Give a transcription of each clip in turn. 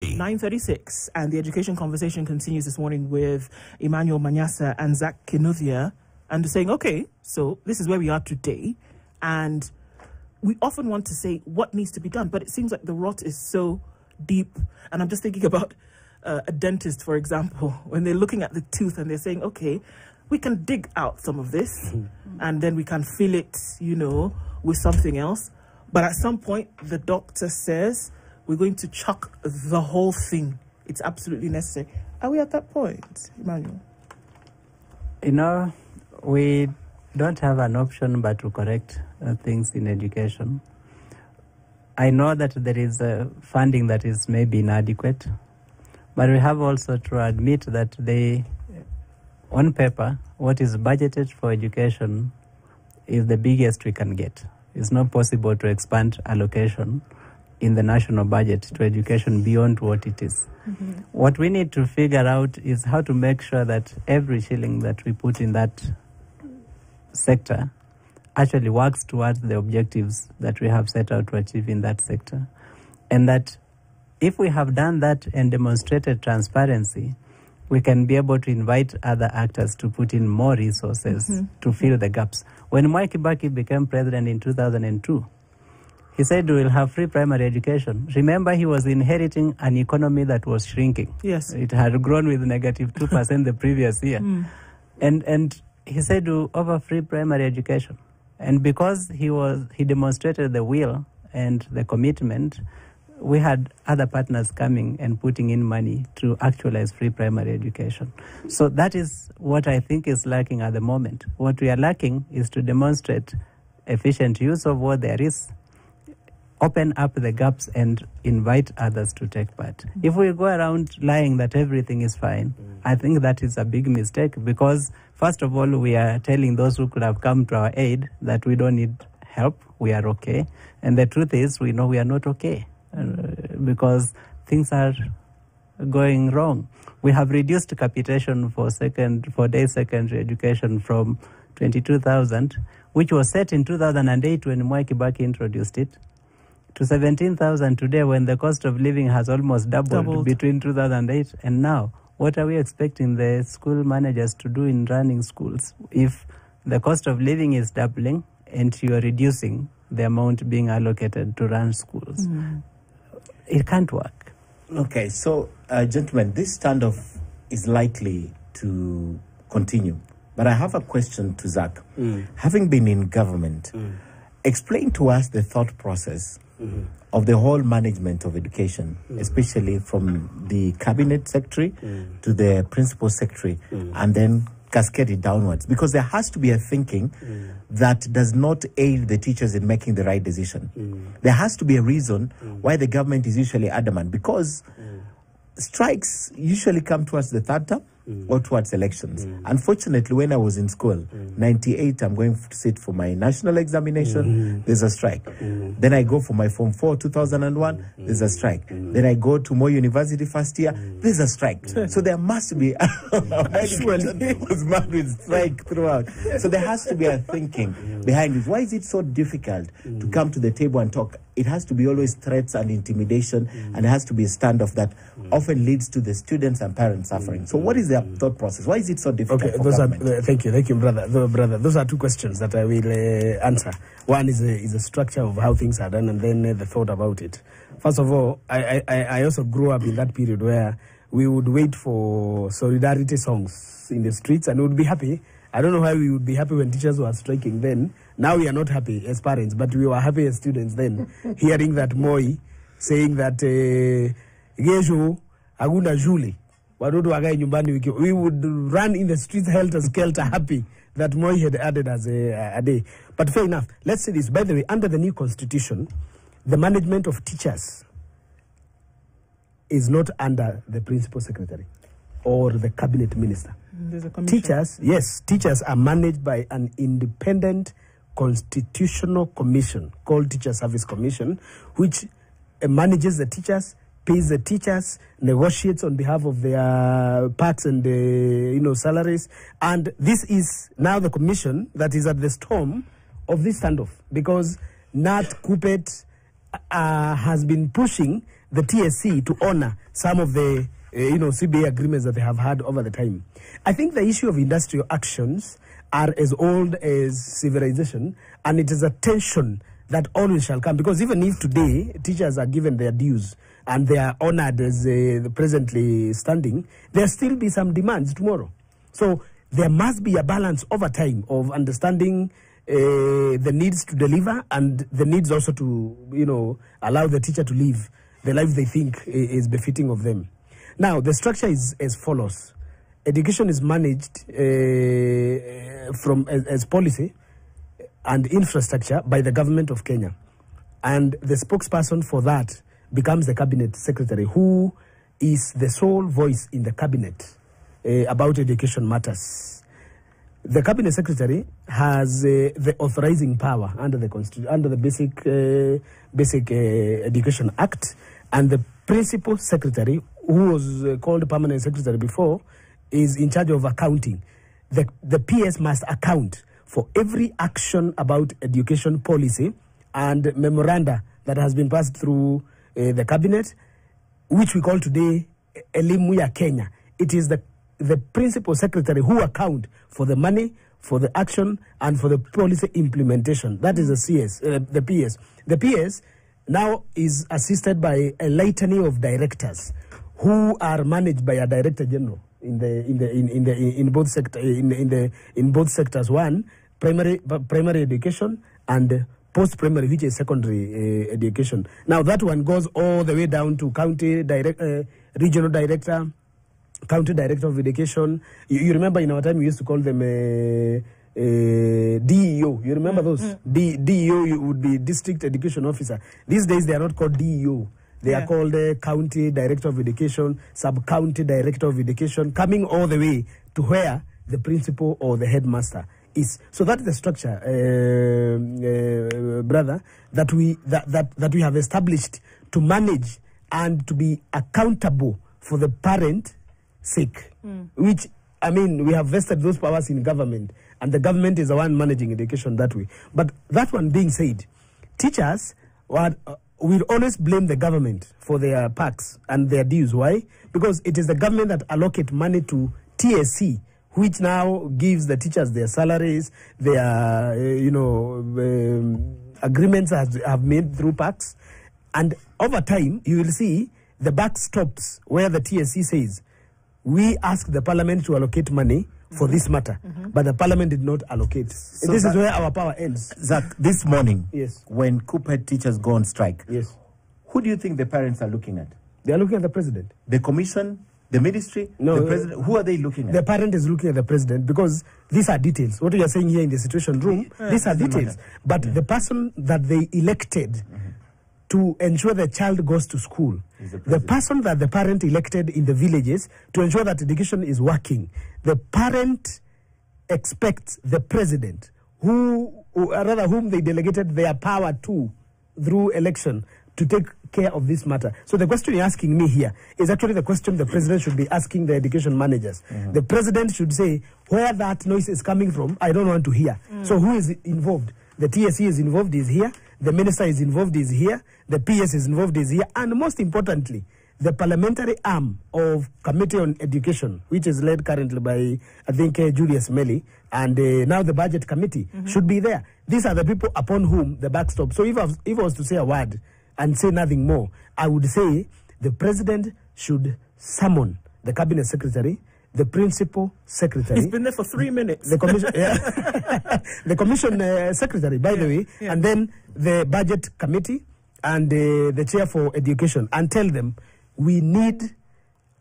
9:36, and the education conversation continues this morning with Emmanuel Manyasa and Zach Kinuthia, and they're saying, okay, so this is where we are today, and we often want to say what needs to be done, but it seems like the rot is so deep. And I'm just thinking about a dentist, for example, when they're looking at the tooth and they're saying, okay, we can dig out some of this and then we can fill it, with something else. But at some point, the doctor says, we're going to chuck the whole thing. It's absolutely necessary. Are we at that point, Emmanuel? We don't have an option but to correct things in education. I know that there is funding that is maybe inadequate, but we have also to admit that on paper, what is budgeted for education is the biggest we can get. It's not possible to expand allocation in the national budget to education beyond what it is. Mm-hmm. What we need to figure out is how to make sure that every shilling that we put in that sector actually works towards the objectives that we have set out to achieve in that sector. And that if we have done that and demonstrated transparency, we can be able to invite other actors to put in more resources to fill the gaps. When Mwai Kibaki became president in 2002, he said we will have free primary education. Remember, he was inheriting an economy that was shrinking. Yes. It had grown with negative 2% the previous year. And he said to offer free primary education. And because he demonstrated the will and the commitment, we had other partners coming and putting in money to actualize free primary education. So that is what I think is lacking at the moment. What we are lacking is to demonstrate efficient use of what there is, open up the gaps and invite others to take part. If we go around lying that everything is fine, I think that is a big mistake, because first of all, we are telling those who could have come to our aid that we don't need help, we are okay. And the truth is, we know we are not okay because things are going wrong. We have reduced capitation for day secondary education from 22,000, which was set in 2008 when Mwai Kibaki introduced it, to 17,000 today, when the cost of living has almost doubled between 2008 and now. What are we expecting the school managers to do in running schools if the cost of living is doubling and you are reducing the amount being allocated to run schools? It can't work. Okay, so gentlemen, this standoff is likely to continue. But I have a question to Zach. Having been in government, explain to us the thought process of the whole management of education, especially from the cabinet secretary to the principal secretary, and then cascade it downwards. Because there has to be a thinking that does not aid the teachers in making the right decision. There has to be a reason why the government is usually adamant, because strikes usually come towards the third term or towards elections. Unfortunately, when I was in school, 98, I'm going to sit for my national examination, there's a strike. Then I go for my Form 4, 2001, there's a strike. Then I go to Moi University first year, there's a strike. So there must be, was mad with strike throughout. So there has to be a thinking behind it. Why is it so difficult to come to the table and talk? It has to be always threats and intimidation, and it has to be a standoff that often leads to the students and parents suffering. So what is their thought process? Why is it so difficult for government? Thank you, brother. Those are two questions that I will answer. One is the structure of how things are done, and then the thought about it. First of all, I also grew up in that period where we would wait for solidarity songs in the streets, and we would be happy. I don't know why we would be happy when teachers were striking then. Now we are not happy as parents, but we were happy as students then, hearing that Moi saying that Gesho Aguna Juli, we would run in the streets helter-skelter happy that Moi had added as a day. But fair enough. Let's say this. By the way, under the new constitution, the management of teachers is not under the principal secretary or the cabinet minister. There's a commission. Teachers are managed by an independent constitutional commission called Teacher Service Commission, which manages the teachers, pays the teachers, negotiates on behalf of their parts and salaries. And this is now the commission that is at the storm of this standoff, because Nat Kupet has been pushing the TSC to honor some of the CBA agreements that they have had over the time. I think the issue of industrial actions are as old as civilization, and it is a tension that always shall come, because even if today teachers are given their dues and they are honored as presently standing, there still be some demands tomorrow. So there must be a balance over time of understanding the needs to deliver and the needs also to, allow the teacher to live the life they think is befitting of them. Now, the structure is as follows. Education is managed as policy and infrastructure by the government of Kenya. And the spokesperson for that becomes the cabinet secretary, who is the sole voice in the cabinet about education matters. The cabinet secretary has the authorizing power under the under the Basic Education Act, and the principal secretary, who was called permanent secretary before, is in charge of accounting. The PS must account for every action about education policy and memoranda that has been passed through the cabinet, which we call today Elimu ya Kenya. It is the principal secretary who account for the money, for the action, and for the policy implementation. That is the PS. The PS now is assisted by a litany of directors who are managed by a director general in both sectors. One, primary education, and post-primary, which is secondary education. Now that one goes all the way down to regional director, county director of education. You remember in our time we used to call them DEO. You remember those? DEO would be district education officer. These days they are not called DEO. They are called county director of education, sub-county director of education, coming all the way to where the principal or the headmaster is. So that is the structure, brother, that we have established to manage and to be accountable for the parent sake, which, I mean, we have vested those powers in government, and the government is the one managing education that way. But that one being said, teachers will always blame the government for their packs and their dues. Why? Because it is the government that allocate money to TSC, which now gives the teachers their salaries, their agreements have made through packs. And over time, you will see the buck stops where the TSC says, we ask the parliament to allocate money for this matter, but the parliament did not allocate. So this is where our power ends. Zach, this morning, yes, when CUPED teachers go on strike, yes, who do you think the parents are looking at? They are looking at the president. The commission, the ministry, no, the president? Who are they looking at? The parent is looking at the president, because these are details. What you are saying here in the situation room, these are details. But the person that they elected to ensure the child goes to school, the person that the parent elected in the villages to ensure that education is working, the parent expects the president, whom they delegated their power to through election, to take care of this matter. So the question you're asking me here is actually the question the president should be asking the education managers. The president should say, where that noise is coming from, I don't want to hear. So who is involved? The TSC is involved, is here. The minister is involved, is here. The PS is involved, is here. And most importantly, the parliamentary arm of Committee on Education, which is led currently by, I think, Julius Meli, and now the Budget Committee, should be there. These are the people upon whom the buck stops. So if I was to say a word and say nothing more, I would say the president should summon the cabinet secretary, the principal secretary. He's been there for 3 minutes. The commission, the commission secretary, by the way, and then the budget committee and the chair for education, and tell them we need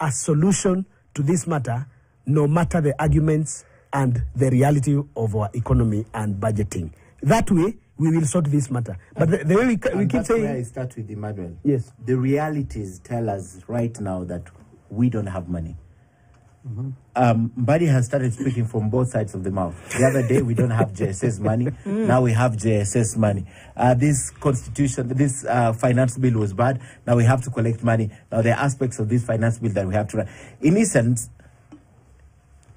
a solution to this matter, no matter the arguments and the reality of our economy and budgeting. That way, we will sort this matter. But the way we keep saying... Where I start with Emmanuel. Yes. The realities tell us right now that we don't have money. Mbadi has started speaking from both sides of the mouth. The other day, we don't have JSS money. Now we have JSS money. This finance bill was bad. Now we have to collect money. Now there are aspects of this finance bill that we have to run. In essence,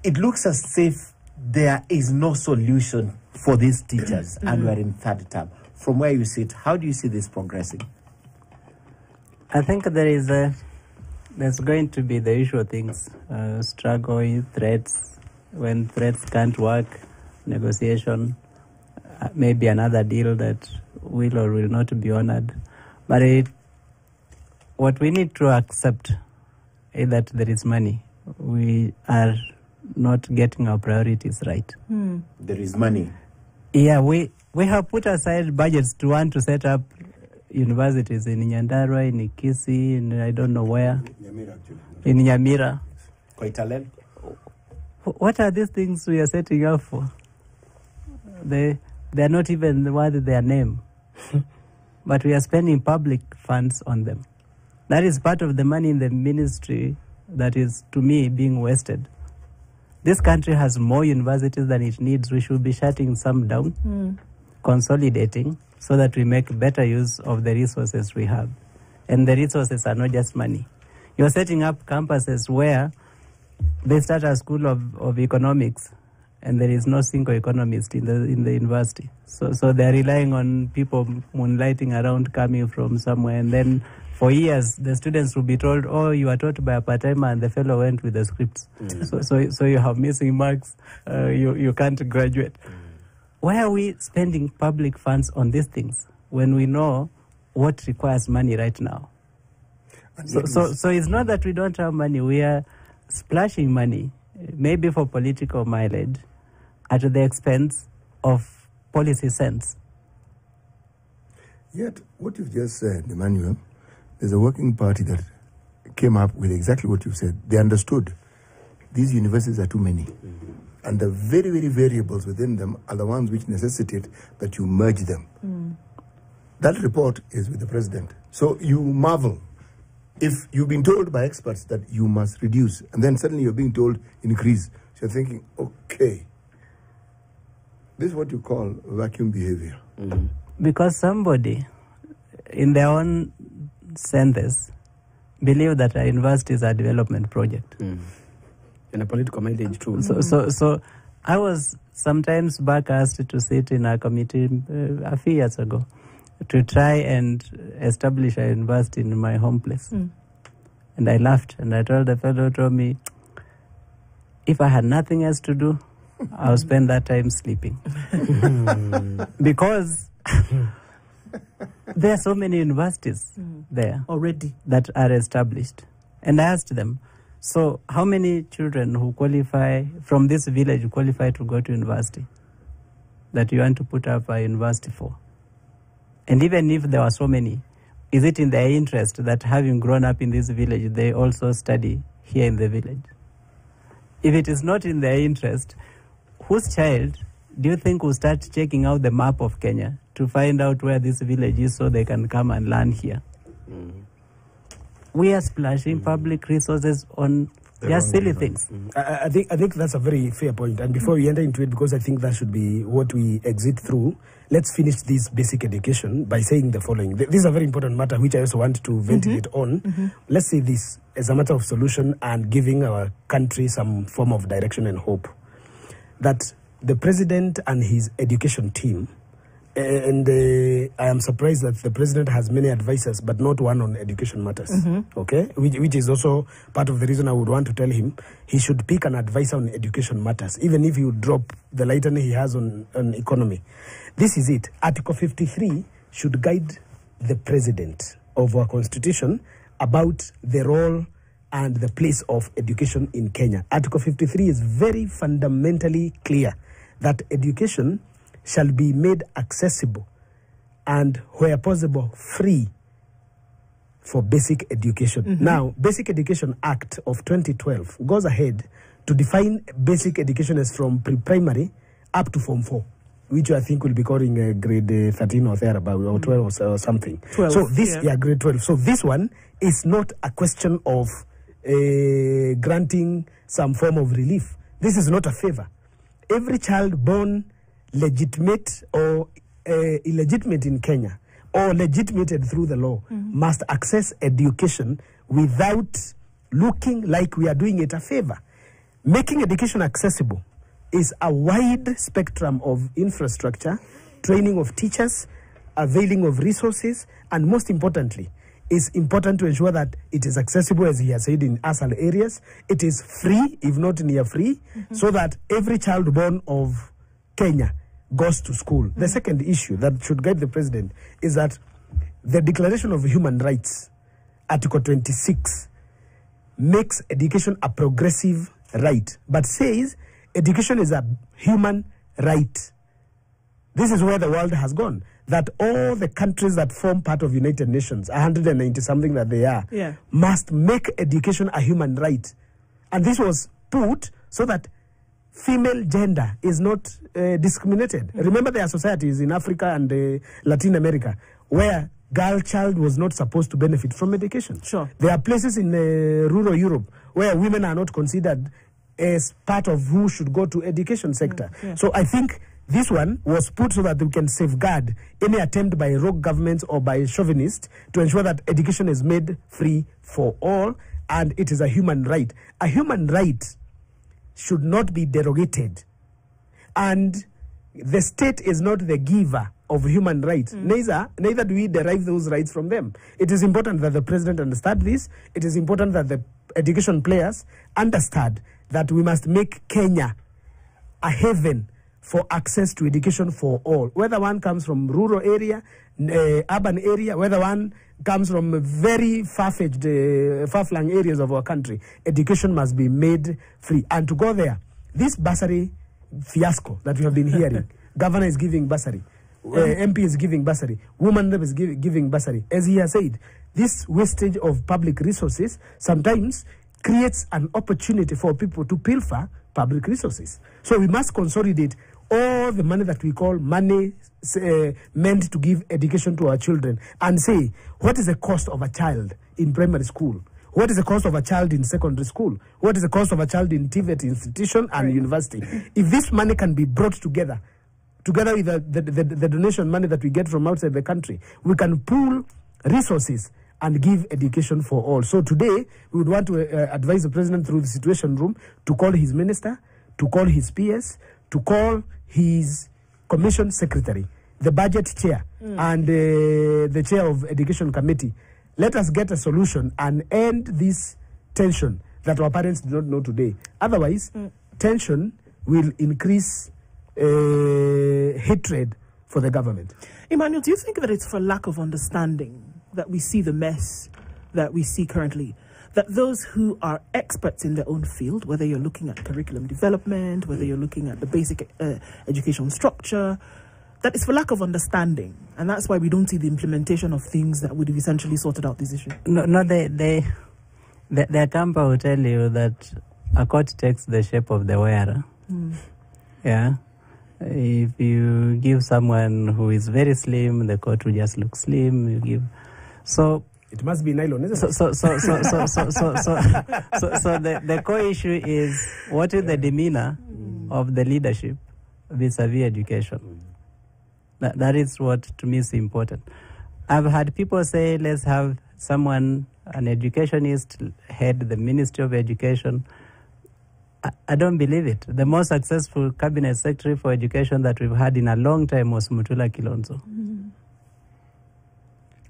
it looks as if there is no solution for these teachers, and we are in third term. From where you sit, how do you see this progressing? I think there's going to be the usual things, struggle, threats. When threats can't work, negotiation, maybe another deal that will or will not be honored. But what we need to accept is that there is money. We are not getting our priorities right. There is money. Yeah, we have put aside budgets to want to set up universities in Nyandarua, in Ikisi, in I don't know where. In Nyamira. Koitalel. What are these things we are setting up for? They are not even worth their name. But we are spending public funds on them. That is part of the money in the ministry that is, to me, being wasted. This country has more universities than it needs. We should be shutting some down, consolidating, so that we make better use of the resources we have. And the resources are not just money. You're setting up campuses where they start a school of economics, and there is no single economist in the university. So they're relying on people moonlighting around coming from somewhere, and then for years the students will be told, oh, you are taught by a part-timer and the fellow went with the scripts. So you have missing marks, you can't graduate. Why are we spending public funds on these things when we know what requires money right now? So it's not that we don't have money. We are splashing money, maybe for political mileage, at the expense of policy sense. Yet, what you've just said, Emmanuel, there's a working party that came up with exactly what you've said. They understood these universities are too many. And the very, very variables within them are the ones which necessitate that you merge them. That report is with the president. So you marvel. If you've been told by experts that you must reduce, and then suddenly you're being told increase, so you're thinking, okay, this is what you call vacuum behavior. Because somebody, in their own senses, believe that our university is a development project. And a political mileage too. So I was sometimes back asked to sit in a committee a few years ago to try and establish a university in my home place. And I laughed, and I told the fellow who told me, if I had nothing else to do, I'll spend that time sleeping. Because there are so many universities there already that are established. And I asked them, so how many children who qualify from this village qualify to go to university that you want to put up a university for? And even if there are so many, is it in their interest that having grown up in this village, they also study here in the village? If it is not in their interest, whose child do you think will start checking out the map of Kenya to find out where this village is so they can come and learn here? We are splashing public resources on just silly things. I think that's a very fair point. And before we enter into it, because I think that should be what we exit through, let's finish this basic education by saying the following. This is a very important matter which I also want to ventilate on. Let's say this as a matter of solution and giving our country some form of direction and hope. That the president and his education team, and I am surprised that the president has many advisors, but not one on education matters. Okay, which is also part of the reason I would want to tell him he should pick an advisor on education matters, even if you drop the lighter he has on economy. This is it. Article 53 should guide the president of our constitution about the role and the place of education in Kenya. Article 53 is very fundamentally clear that education shall be made accessible and, where possible, free for basic education. Now, Basic Education Act of 2012 goes ahead to define basic education as from pre-primary up to Form 4, which I think will be calling grade 13 or thereabout, or 12 or something. 12, so this, grade 12. So this one is not a question of granting some form of relief. This is not a favor. Every child born legitimate or illegitimate in Kenya, or legitimated through the law, must access education without looking like we are doing it a favor. Making education accessible is a wide spectrum of infrastructure, training of teachers, availing of resources, and most importantly, It's important to ensure that it is accessible, as he has said, in ASAL areas. It is free, if not near free, so that every child born of Kenya goes to school. The second issue that should guide the president is that the Declaration of Human Rights, Article 26, makes education a progressive right, but says education is a human right. This is where the world has gone. That all the countries that form part of United Nations, 190 something that they are, must make education a human right. And this was put so that female gender is not discriminated. Remember, there are societies in Africa and Latin America where girl child was not supposed to benefit from education. Sure. There are places in rural Europe where women are not considered as part of who should go to education sector. So I think this one was put so that we can safeguard any attempt by rogue governments or by chauvinists to ensure that education is made free for all, and it is a human right. A human right should not be derogated, and the state is not the giver of human rights. Neither do we derive those rights from them. It is important that the president understand this. It is important that the education players understand that we must make Kenya a haven for access to education for all, whether one comes from rural area, urban area, whether one comes from very far-fetched, far-flung areas of our country. Education must be made free. And to go there, this bursary fiasco that we have been hearing, governor is giving bursary, MP is giving bursary, woman rep is giving bursary. As he has said, this wastage of public resources sometimes creates an opportunity for people to pilfer public resources. So we must consolidate all the money that we call money meant to give education to our children and say, what is the cost of a child in primary school? What is the cost of a child in secondary school? What is the cost of a child in TVET institution and university? If this money can be brought together with the donation money that we get from outside the country, we can pool resources and give education for all. So today, we would want to advise the president through the Situation Room to call his minister, to call his PS, to call his commission secretary, the budget chair, and the chair of education committee. Let us get a solution and end this tension that our parents do not know today. Otherwise, tension will increase hatred for the government. Emmanuel, do you think that it's for lack of understanding that we see the mess that we see currently? That those who are experts in their own field, whether you're looking at curriculum development, whether you're looking at the basic education structure, that it's for lack of understanding, and that's why we don't see the implementation of things that would have essentially sorted out this issue? No, their camp will tell you that a coat takes the shape of the wearer. Yeah. If you give someone who is very slim, the coat will just look slim. You give, so it must be nylon, isn't it? So the core issue is what is the demeanor of the leadership vis-a-vis education. That is what to me is important. I've had people say, let's have someone, an educationist, head the Ministry of Education. I don't believe it. The most successful cabinet secretary for education that we've had in a long time was Mutula Kilonzo.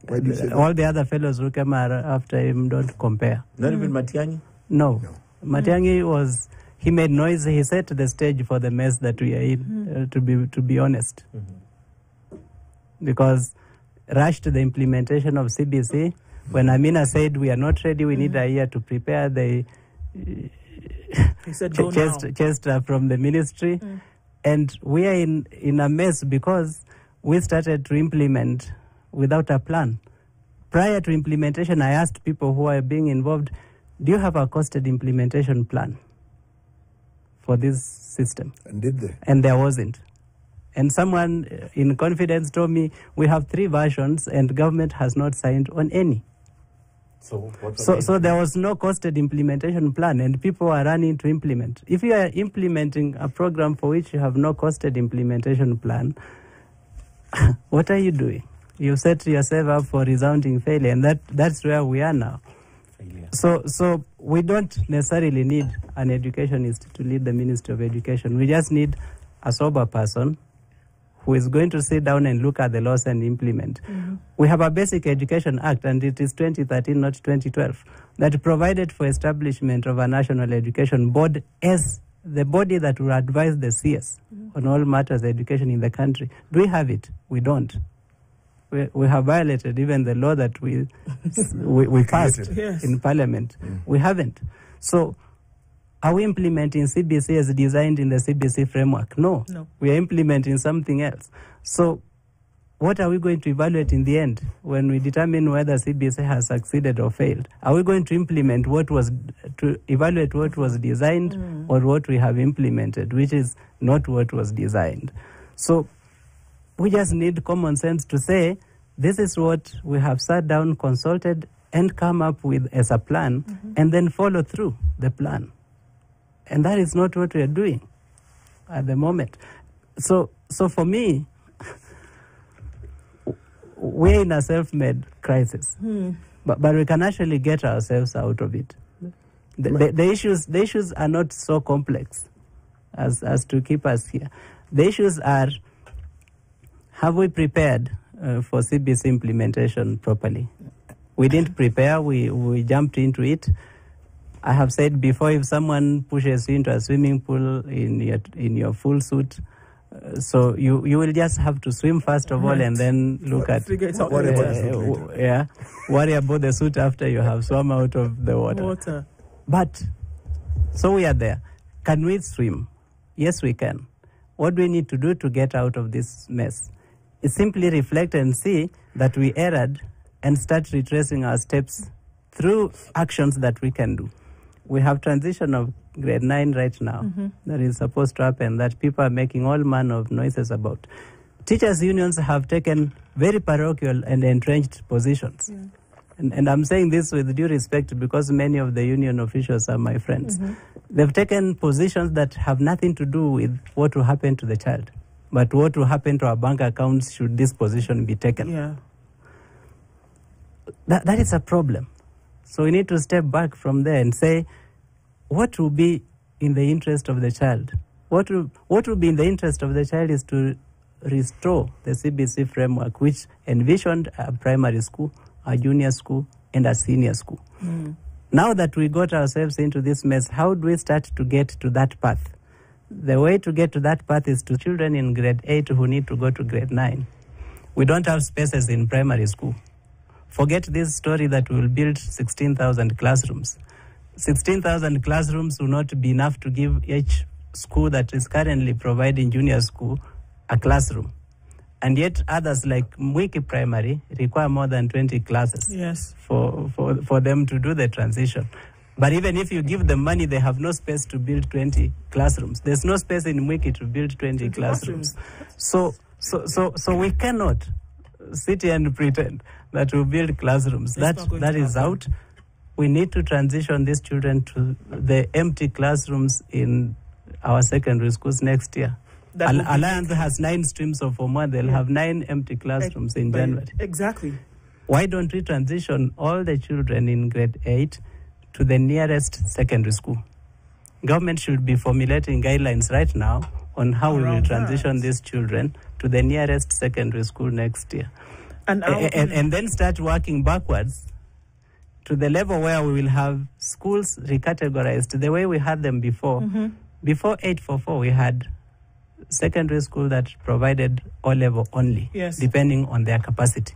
Why do you say that? All the other fellows who came after him don't compare. Not even Matiang'i? No. Matiang'i was, he made noise, he set the stage for the mess that we are in, to be honest. Because rushed the implementation of CBC, when Amina said we are not ready, we need a year to prepare, they he said, go chased from the ministry. And we are in a mess because we started to implement without a plan. Prior to implementation, I asked people who are being involved, do you have a costed implementation plan for this system? And did they? And there wasn't. And someone in confidence told me, we have 3 versions and government has not signed on any. So there was no costed implementation plan and people are running to implement. If you are implementing a program for which you have no costed implementation plan, what are you doing? You set yourself up for resounding failure, and that's where we are now. So we don't necessarily need an educationist to lead the Ministry of Education. We just need a sober person who is going to sit down and look at the laws and implement. We have a Basic Education Act, and it is 2013, not 2012, that provided for establishment of a National Education Board as the body that will advise the CS on all matters of education in the country. Do we have it? We don't. We have violated even the law that we passed in Parliament. We haven't. So, are we implementing CBC as designed in the CBC framework? No. We are implementing something else. So, what are we going to evaluate in the end when we determine whether CBC has succeeded or failed? Are we going to evaluate what was designed or what we have implemented, which is not what was designed? So, we just need common sense to say, this is what we have sat down, consulted, and come up with as a plan, and then follow through the plan. And that is not what we are doing at the moment. So for me, we're in a self-made crisis, but we can actually get ourselves out of it. The issues are not so complex as to keep us here. The issues are, have we prepared for CBC implementation properly? We didn't prepare, we jumped into it. I have said before, if someone pushes you into a swimming pool in your full suit, so you will just have to swim first of all, and then look at worry about the suit after you have swum out of the water. But so we are there. Can we swim? Yes, we can. What do we need to do to get out of this mess? Is simply reflect and see that we erred and start retracing our steps through actions that we can do. We have transition of grade 9 right now that is supposed to happen, that people are making all manner of noises about. Teachers' unions have taken very parochial and entrenched positions. And I'm saying this with due respect because many of the union officials are my friends. They've taken positions that have nothing to do with what will happen to the child, but what will happen to our bank accounts should this position be taken. That is a problem. So we need to step back from there and say, what will be in the interest of the child? What will be in the interest of the child is to restore the CBC framework, which envisioned a primary school, a junior school, and a senior school. Now that we got ourselves into this mess, how do we start to get to that path? The way to get to that path is to children in grade 8 who need to go to grade 9. We don't have spaces in primary school. Forget this story that we will build 16,000 classrooms. 16,000 classrooms will not be enough to give each school that is currently providing junior school a classroom. And yet others like Mwiki Primary require more than 20 classes for them to do the transition. But even if you give them money, they have no space to build 20 classrooms. There's no space in Mwiki to build 20 classrooms. So we cannot sit here and pretend that we build classrooms. That is out. We need to transition these children to the empty classrooms in our secondary schools next year. Alliance has 9 streams of Form 1. They'll have 9 empty classrooms in January. Exactly. Why don't we transition all the children in grade 8 to the nearest secondary school? Government should be formulating guidelines right now on how we will transition these children to the nearest secondary school next year. And then start working backwards to the level where we will have schools recategorized the way we had them before. Before 844, we had secondary school that provided O-level only, depending on their capacity.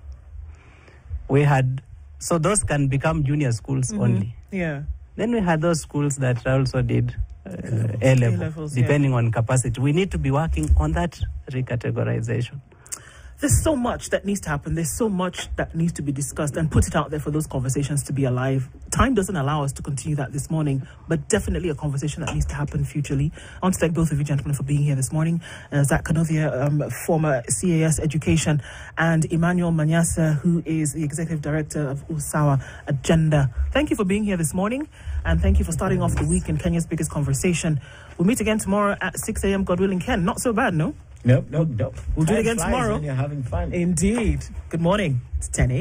We had, so those can become junior schools only. Then we had those schools that also did A-level, depending on capacity. We need to be working on that recategorization. There's so much that needs to happen. There's so much that needs to be discussed and put it out there for those conversations to be alive. Time doesn't allow us to continue that this morning, but definitely a conversation that needs to happen futurely. I want to thank both of you gentlemen for being here this morning. Zach Kanothia, former CAS Education, and Emmanuel Manyasa, who is the Executive Director of Usawa Agenda. Thank you for being here this morning, and thank you for starting off the week in Kenya's biggest conversation. We'll meet again tomorrow at 6 a.m. God willing. Ken, not so bad, no? Nope. We'll do it again tomorrow. When you're having fun. Indeed. Good morning. It's 10 a.m.